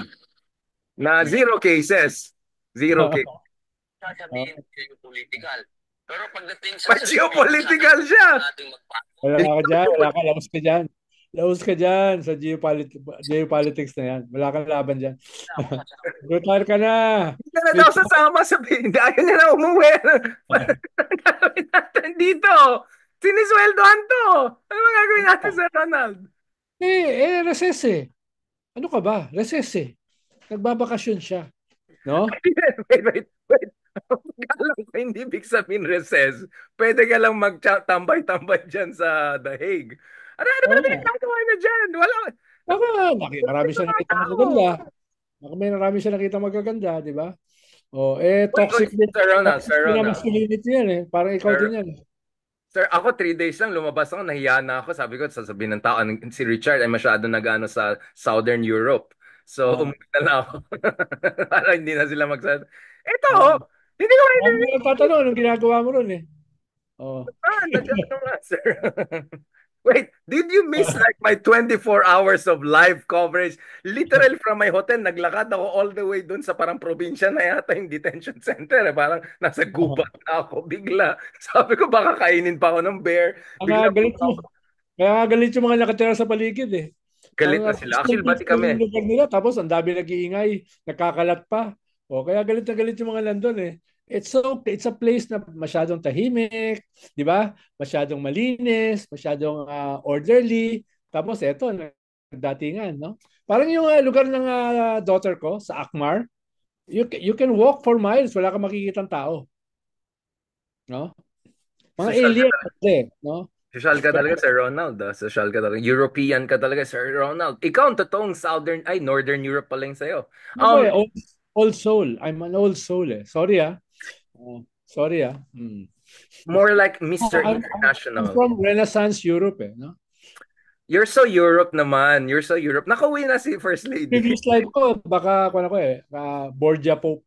Na zero cases. Zero cases. Sasabihin kayo political. Pero pagdating sa But geopolitical siya. nating magpapalagay. Wala ka dyan, wala ka, laos ka dyan. Laos ka dyan sa geopolitics na yan. Wala kang laban dyan. Retire ka na. Hindi ka na daw sasama sa hindi. Ayaw niya na umuwi. Ang gagawin natin dito? Sinisweldohan to. Ano mga gagawin natin sa Ronald? Recess eh. Ano ka ba? Recess eh. Nagbabakasyon siya. No? Wait. Galang ko hindi big sabihin recess. Pwede ka lang magtambay-tambay dyan sa The Hague. Ano ba Oo naman nga. yung gagawa na dyan? Wala. Baka marami Ito siya mga nakita tao. magaganda. Baka may marami siya nakita magaganda, di ba? Uy, Sir Toxic din ang Ronald. masculinity yan eh. Parang ikaw din Sir, yan. Sir, ako 3 days lang lumabas ako, nahiya na ako. Sabi ko, sasabihin ng tao, si Richard ay masyado nag-ano sa Southern Europe. So, Ah, umuwi na lang ako. Para hindi na sila magsabi. Ito, ah. hindi ko Marami maintindihan. na nagtatanong anong ginagawa mo ron eh. Oh. Nandiyan ka nga, sir. Wait, did you miss like my 24 hours of live coverage? Literally from my hotel, naglakad ako all the way dun sa parang probinsya na yata yung detention center. Parang nasa gubat na ako bigla. Sabi ko baka kainin pa ako ng bear. Kaya Bigla galit mo. Kaya galit yung mga nakatira sa paligid eh. galit na Ang sila. Actually, bati peaceful yung kami. lugar nila tapos ang dami nag-iingay, nakakalat pa. Kaya galit na galit yung mga nandun eh. It's a place na masyadong tahimik, di ba? Masyadong malinis, masyadong orderly. Tapos eto, nagdatingan, no? Parang yung lugar ng daughter ko sa Akmar, you can walk for miles, wala kang makikitang tao, no? Mga Social ka alien talaga. kasi, no? Social ka talaga, Sir Ronald. Social ka talaga. European ka talaga, Sir Ronald. Ikaw ang totoong Northern Europe pala yung sa'yo. Ako eh, old soul. I'm an old soul eh. Sorry ah. Sorry ah. Hmm. More like Mr. I'm International. from Renaissance Europe eh. No? You're so Europe naman. You're so Europe. Nakauwi na si First Lady. Previous life ko, baka kung ako eh, Borgia Pope.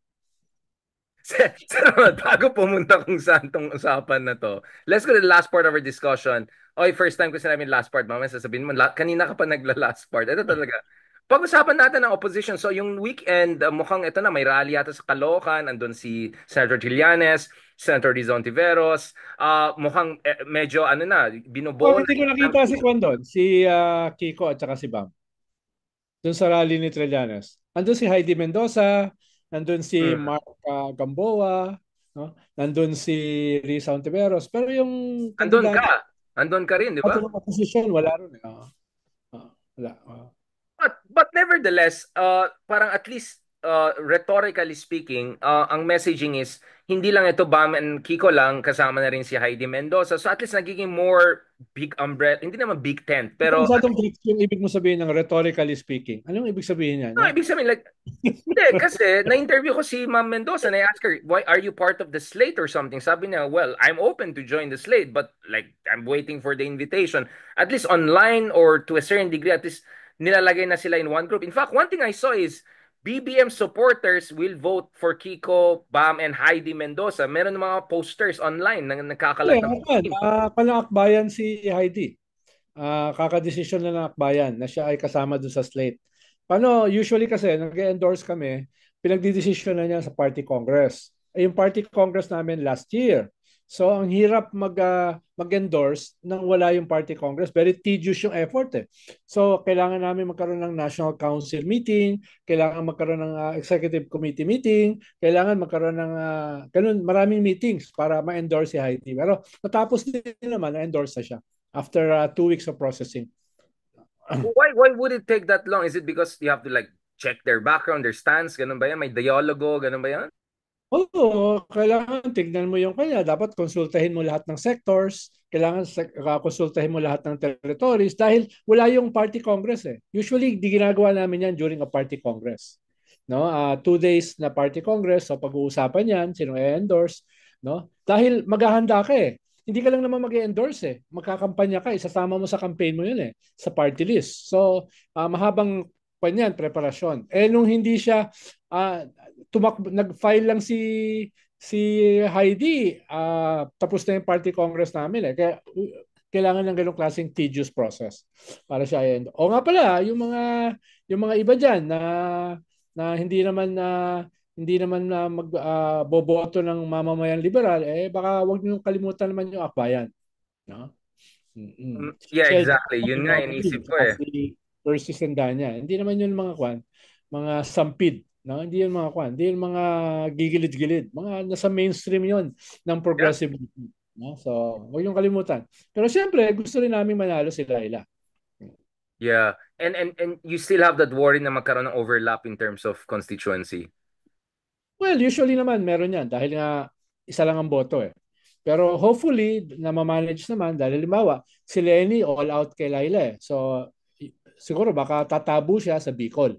Salamat. Bago pumunta kung saan tong usapan na to, let's go to the last part of our discussion. Oy, first time ko sinabi last part. Mamaya sasabihin mo, kanina ka pa nagla-last part. Ito talaga. Pag-usapan natin ng opposition. So, yung weekend, mukhang ito na, may rally yata sa Caloocan. Andun si Senator Trillanes, Senator Rizon Tiveros. Mukhang medyo, ano na, binubuo na Hindi ko nakita si Kwan doon, si Kiko at saka si Bam. Doon sa rally ni Trillanes. Andun si Heidi Mendoza, nandun si Mm. Mark Gamboa, no? Nandun si Risa Ontiveros. Pero yung Andun kandidato ka. Andun ka rin, di ba? ng opposition, wala rin. Wala. But nevertheless, parang at least rhetorically speaking, ang messaging is hindi lang ito Bam and Kiko lang, kasama na rin si Heidi Mendoza. So at least nagiging more big umbrella, hindi naman big tent, Ito pero masyadong tricky yung ibig mo sabihin ng rhetorically speaking. Anong ibig sabihin niya? no, Na, ibig sabihin like, hindi, kasi na-interview ko si Ma'am Mendoza and I asked her, why are you part of the slate or something? Sabi niya, well, I'm open to join the slate, but like, I'm waiting for the invitation. At least online or to a certain degree, at least nilalagay na sila in one group. In fact, one thing I saw is BBM supporters will vote for Kiko, Bam, and Heidi Mendoza. Meron ng mga posters online na nagkakalat ng meme. panakbayan si Heidi. Kakadesisyon na ng akbayan na siya ay kasama doon sa slate. Paano, usually kasi, nag-endorse kami, pinagdidesisyon na niya sa party congress. Yung party congress namin last year. So, ang hirap mag-endorse nang wala yung party congress. Very tedious yung effort eh. So, kailangan namin magkaroon ng national council meeting, kailangan magkaroon ng executive committee meeting, kailangan magkaroon ng ganun, maraming meetings para ma-endorse si Heidi. Pero natapos din naman, na-endorse na siya after 2 weeks of processing. Why would it take that long? Is it because you have to like check their background, their stance, ganun ba yan? May dialogo, ganun ba yan? Oo, kailangan tignan mo yung kanya. Dapat konsultahin mo lahat ng sectors, kailangan konsultahin mo lahat ng territories dahil wala yung party congress eh. Usually, di ginagawa namin yan during a party congress. No? 2 days na party congress, so pag-uusapan yan, sino i-endorse. No? Dahil maghahanda ka eh. Hindi ka lang naman mag-endorse eh. Magkakampanya ka, isasama mo sa campaign mo yun eh, sa party list. So, mahabang panyan, preparasyon. Eh, nung hindi siya, nag-file lang si Heidi, tapos na yung party congress namin eh. Kaya kailangan ng ganung klaseng tedious process para siya end. O nga pala, yung mga iba diyan na hindi naman na magboboto ng mamamayang liberal, eh baka wag niyo kalimutan naman yung akbayan, no? Yeah, Si exactly. Yun nga, inisip ko eh. si Percy Sendanya. Hindi naman yun mga sampid, no? Hindi yun mga kwan, hindi yun mga gigilid-gilid. Mga nasa mainstream yun ng Yeah. progressive movement, no? So, huwag yung kalimutan. Pero siyempre, gusto rin namin manalo si Laila. Yeah. And you still have that worry na magkaroon ng overlap in terms of constituency. Well, usually naman meron yan dahil nga isa lang ang boto eh. Pero hopefully, na ma-manage naman dahil limbawa, si Lenny all out kay Laila eh. So, siguro baka tatabo siya sa Bicol.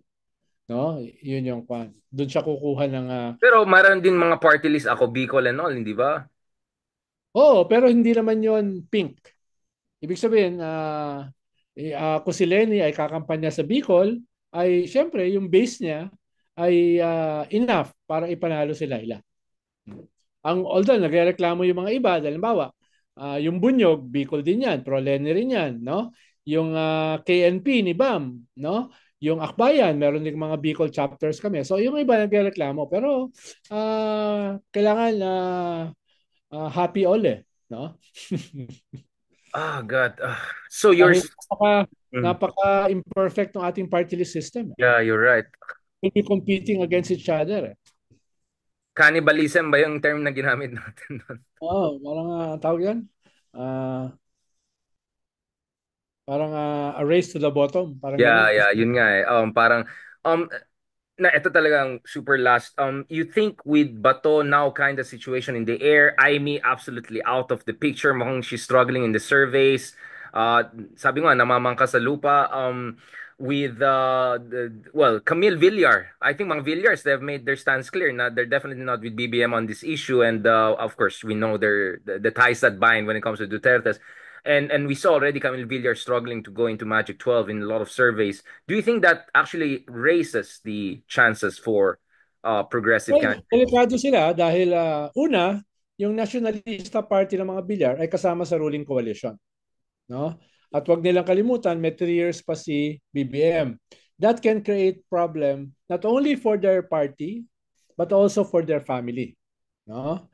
No? Yun yung kwan. Doon siya kukuha ng Pero meron din mga party list ako, Bicol and all, hindi ba? pero hindi naman yon pink. Ibig sabihin, kung si Lenny ay kakampanya sa Bicol, ay siyempre yung base niya ay enough para ipanalo si Laila. Although nagrereklamo yung mga iba, dahil halimbawa, yung Bunyog, Bicol din yan, Pro Lenny rin yan, no? Yung KNP ni Bam, no? Yung Akbayan, meron din mga Bicol chapters kami. So yung iba nagrereklamo, pero kailangan happy all eh, no? God. So yours. Napaka-imperfect ng ating party list system. Yeah, you're right. We'll be competing against each other. Cannibalism ba yung term na ginamit natin doon? Parang tawag yan. Parang a race to the bottom. Parang Yeah, yun nga eh. Parang na ito talagang super last. You think with Bato now kind of situation in the air, Aimee absolutely out of the picture, mukhang she's struggling in the surveys. Sabi nga namamangka sa lupa. With Camille Villar. I think mga Villars, they've made their stance clear na they're definitely not with BBM on this issue, and of course we know the ties that bind when it comes to Duterte's. And we saw already Camille Villar struggling to go into Magic 12 in a lot of surveys. Do you think that actually raises the chances for progressive candidates? Delikado sila dahil una, yung Nationalista Party ng mga Villar ay kasama sa ruling coalition. No? At wag nilang kalimutan, may 3 years pa si BBM. That can create problem not only for their party, but also for their family. No?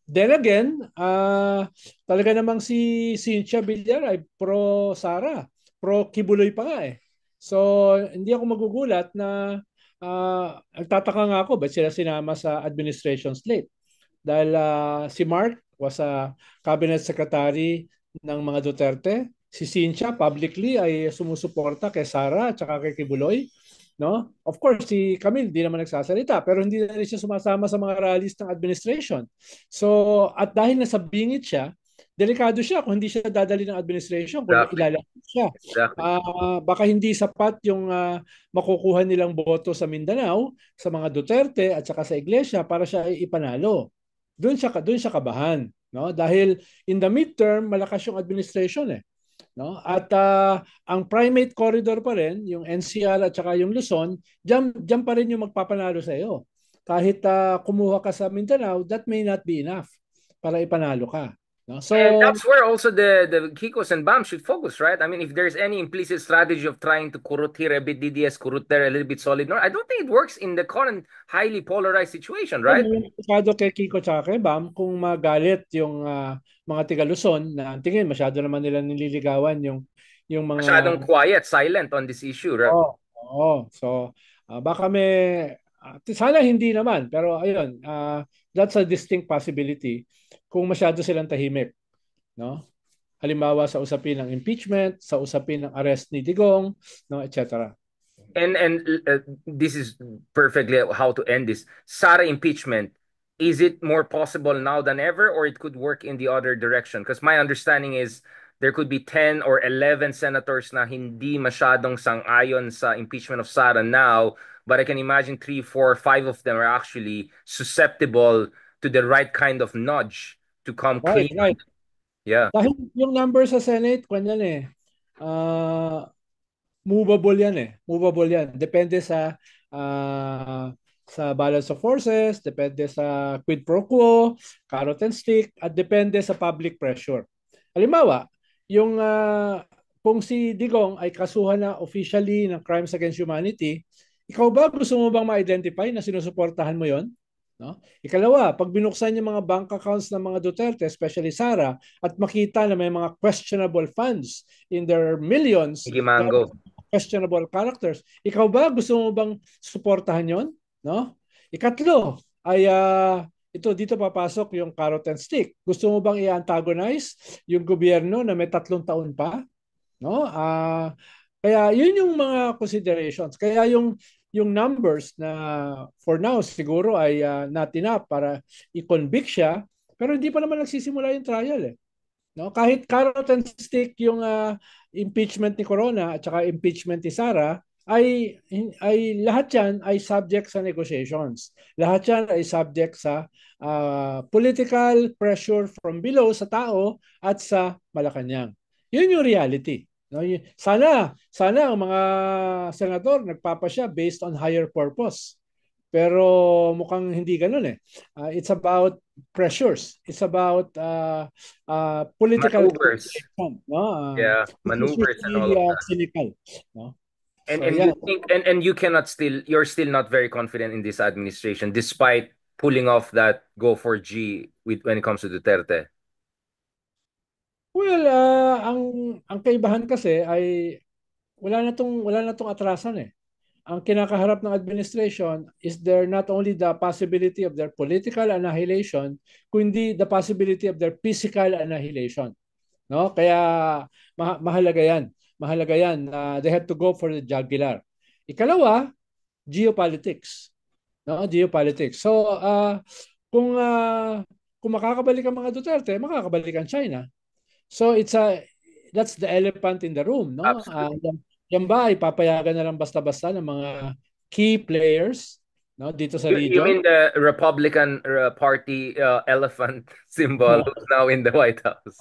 Then again, talaga namang si Cynthia Villar ay pro-Sara, pro-Kibuloy pa nga eh. So, hindi ako magugulat na nagtataka nga ako ba't sila sinama sa administration slate. Dahil si Mark was a cabinet secretary ng mga Duterte. Si Cynthia publicly ay sumusuporta kay Sara at saka kay Kibuloy. no? Of course, si Camille di naman nagsasalita, pero hindi na rin siya sumasama sa mga rallies ng administration. So, at dahil nasa bingit siya, delikado siya kung hindi siya dadali ng administration, kung Exactly. ilalapit siya. Exactly. Baka hindi sapat yung makukuha nilang boto sa Mindanao, sa mga Duterte at saka sa Iglesia para siya ipanalo. Doon siya kabahan, no? Dahil in the midterm, malakas yung administration eh. No? At ang primate corridor pa rin, yung NCR at saka yung Luzon, diyan pa rin yung magpapanalo sa iyo. Kahit kumuha ka sa Mindanao, that may not be enough para ipanalo ka. No? So, And that's where also the Kikos and BAM should focus, right? I mean, if there's any implicit strategy of trying to kurut here a bit, DDS, kurut there a little bit, solid north, I don't think it works in the current highly polarized situation, right? yung masyado kay Kiko tsaka kay Bam, kung magalit yung mga tiga Luzon, na ang tingin masyado naman nila nililigawan yung mga. Masyadong quiet, silent on this issue, right? Oo. So, baka may, sana hindi naman, pero ayun, that's a distinct possibility kung masyado silang tahimik, no? Halimbawa sa usapin ng impeachment, sa usapin ng arrest ni Digong, no, etc. And this is perfectly how to end this. Sara impeachment, is it more possible now than ever, or it could work in the other direction? Because my understanding is there could be 10 or 11 senators na hindi masyadong sang-ayon sa impeachment of Sara now, but I can imagine 3, 4, 5 of them are actually susceptible to the right kind of nudge to come clean. Right. Yeah. Dahil yung number sa Senate, kanyan eh, movable yan eh. Movable yan. Depende sa balance of forces, depende sa quid pro quo, carrot and stick, at depende sa public pressure. Halimbawa, yung kung si Digong ay kasuhan na officially ng crimes against humanity, ikaw ba gusto mo bang ma-identify na sinusuportahan mo yon? No? Ikalawa, pag binuksan yung mga bank accounts ng mga Duterte, especially Sara, at makita na may mga questionable funds in their millions, Higimango. questionable characters, ikaw ba gusto mo bang suportahan yon? No? Ikatlo ay ito dito papasok yung carrot and stick. Gusto mo bang i-antagonize yung gobyerno na may 3 taon pa? No? Kaya yun yung mga considerations. Kaya yung numbers na for now siguro ay not enough para i-convict siya, pero hindi pa naman nagsisimula yung trial eh. No? Kahit carrot and stick yung impeachment ni Corona at saka impeachment ni Sara, ay lahat yan ay subject sa negotiations. Lahat yan ay subject sa political pressure from below sa tao at sa Malacanang. Yun yung reality. No? Sana ang mga senador nagpapasya based on higher purpose. Pero mukhang hindi ganun eh. It's about pressures. It's about political Maneuvers. no? Yeah, maneuvers and all of that. Cynical. No? And So, and yeah. you think and you cannot still you're still not very confident in this administration despite pulling off that go for G with when it comes to Duterte. Well, ang kaibahan kasi ay wala na tong atrasan eh. Ang kinakaharap ng administration is there not only the possibility of their political annihilation, kundi the possibility of their physical annihilation. No? Kaya mahalaga yan. Mahalaga yan. They have to go for the jugular. Ikalawa, geopolitics. No? Geopolitics. So, kung makakabalik ang mga Duterte, makakabalik ang China. So, that's the elephant in the room. No? Absolutely. Yan ba ay papayagan na lang basta-basta ng mga key players, no, dito sa You region? mean the Republican Party elephant symbol who's now in the White House?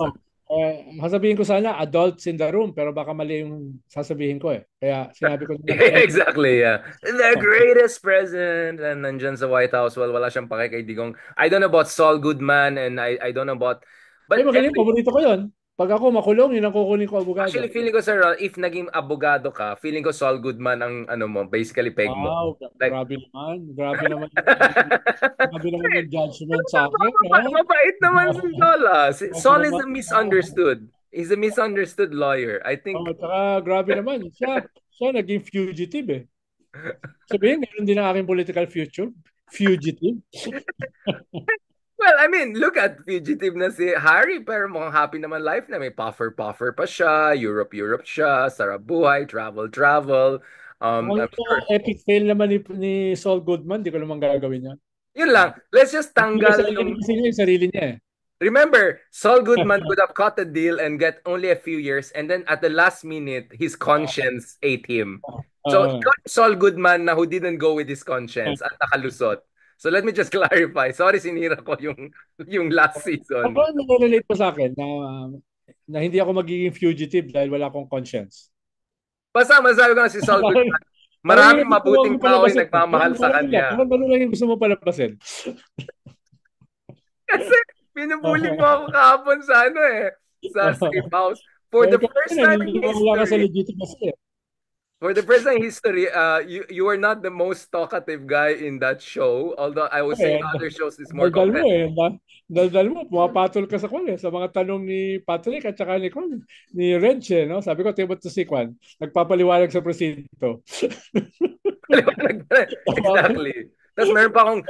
Sasabihin ko sana adults in the room, pero baka mali yung sasabihin ko eh. Kaya sinabi ko Exactly, yeah. The greatest president and nandyan sa White House. Well, wala siyang pake kay Digong. I don't know about Saul Goodman and I don't know about Ay, but magaling, paborito ko yun. Pag ako makulong, yun ang kukunin ko abogado. actually feeling ko sir, if naging abogado ka, feeling ko Saul Goodman ang ano mo, basically peg mo. Wow, Like, grabe naman. Grabe naman yung judgment sa akin. Mabait naman si Saul. Saul is a misunderstood. He's a misunderstood lawyer. I think. Tsaka grabe naman. Siya naging fugitive eh. Sabihin, ganun din ang aking political future. Fugitive. Well, I mean, look at fugitive na si Harry, pero mukhang happy naman life na may puffer pa siya, Europe siya, sarap buhay, travel. Kung I'm sure. epic fail naman ni Saul Goodman, di ko naman gagawin yan. Yun lang. Let's just Yung tanggal sarili, yung... kasi niya yung sarili niya eh. Remember, Saul Goodman could have cut the deal and get only a few years, and then at the last minute, his conscience ate him. So, Oo. ikaw yung Saul Goodman na who didn't go with his conscience at nakalusot. So, let me just clarify. Sorry, sinira ko yung last season. Ako, nare-relate po sa akin na hindi ako magiging fugitive dahil wala akong conscience. Basta masabi ko na si Saul Goodman, Parang maraming yung gusto mabuting mo tao yung palabasin. nagmamahal sa kanya. Parang lang yung gusto mo palabasin. Kasi binubuli mo ako kahapon sa ano eh, sa safe house. For the first time in Wala ka sa history, legitimacy eh. for the first time in history, you are not the most talkative guy in that show. Although I was saying other shows is more Daldal mo competitive. eh. Daldal mo, pumapatol ka sa kwan eh. Sa mga tanong ni Patrick at saka ni Reg eh. No? Sabi ko, tibot to si Kwan. Nagpapaliwanag sa presinto. Exactly. Tapos meron pa akong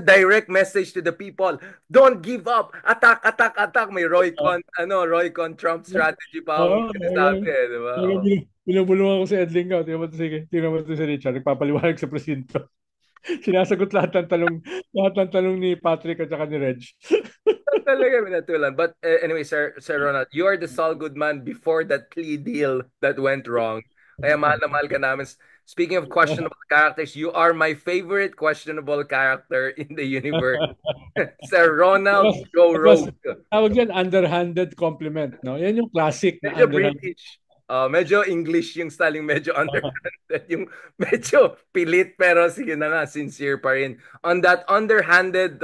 direct message to the people. Don't give up. Attack, attack, attack. May Roy Con Trump strategy pa akong sinasabi eh, di ba? Oh. Binubulungan ko si Ed Lingao. Tingnan mo si Richard. Nagpapaliwanag sa presinto. Sinasagot lahat ng tanong ni Patrick at saka ni Reg. Talaga minatulan. But anyway, Sir Ronald, you are the Saul Goodman before that plea deal that went wrong. Kaya mahal na mahal ka namin. Speaking of questionable characters, you are my favorite questionable character in the universe. Sir Ronald Joe Rogue. Tawag yan, underhanded compliment. No? Yan yung classic na Medyo underhanded. British. Medyo English yung styling, medyo underhanded. Yung medyo pilit, pero sige na nga, sincere pa rin. On that underhanded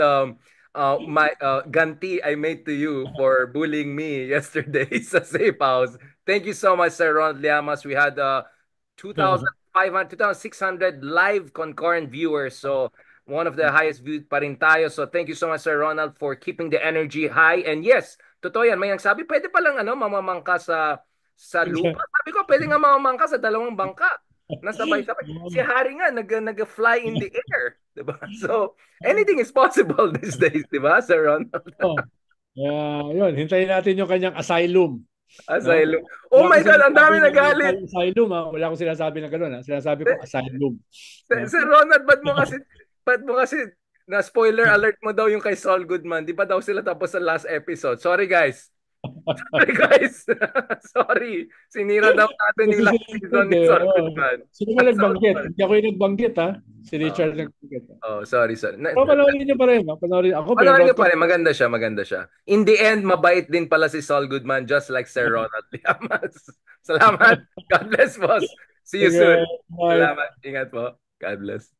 ganti I made to you for bullying me yesterday sa safe house. Thank you so much, Sir Ronald Llamas. We had 2,500, 2,600 live concurrent viewers. So, one of the highest viewed pa rin tayo. So, thank you so much, Sir Ronald, for keeping the energy high. And yes, totoo yan. May nagsabi, pwede palang mamamangka sa lupa. Sabi ko, pwede nga mamamangka sa dalawang bangka. Nasabay-sabay. Si Harry nga, nag-fly in the air. Diba? So, anything is possible these days, diba, Sir Ronald? Yun, hintayin natin yung kanyang asylum. Asylum. No? Oh my God, ang dami nagalit. Asylum, ha? Wala akong sinasabi na gano'n. Sinasabi ko asylum. Sir Ronald, ba't mo kasi na spoiler alert mo daw yung kay Saul Goodman. Di ba daw sila tapos sa last episode? Sorry guys. Sorry. Sinira daw natin yung last season ni Saul Goodman. Sino ba nagbanggit? Hindi ako yung nagbanggit, ha? Si Richard nagbanggit. Sorry. Panoorin niyo pa rin. Panoorin niyo pa rin. Maganda siya. In the end, mabait din pala si Saul Goodman just like Sir Ronald Llamas. Salamat. God bless, boss. See you soon. Salamat. Ingat po. God bless.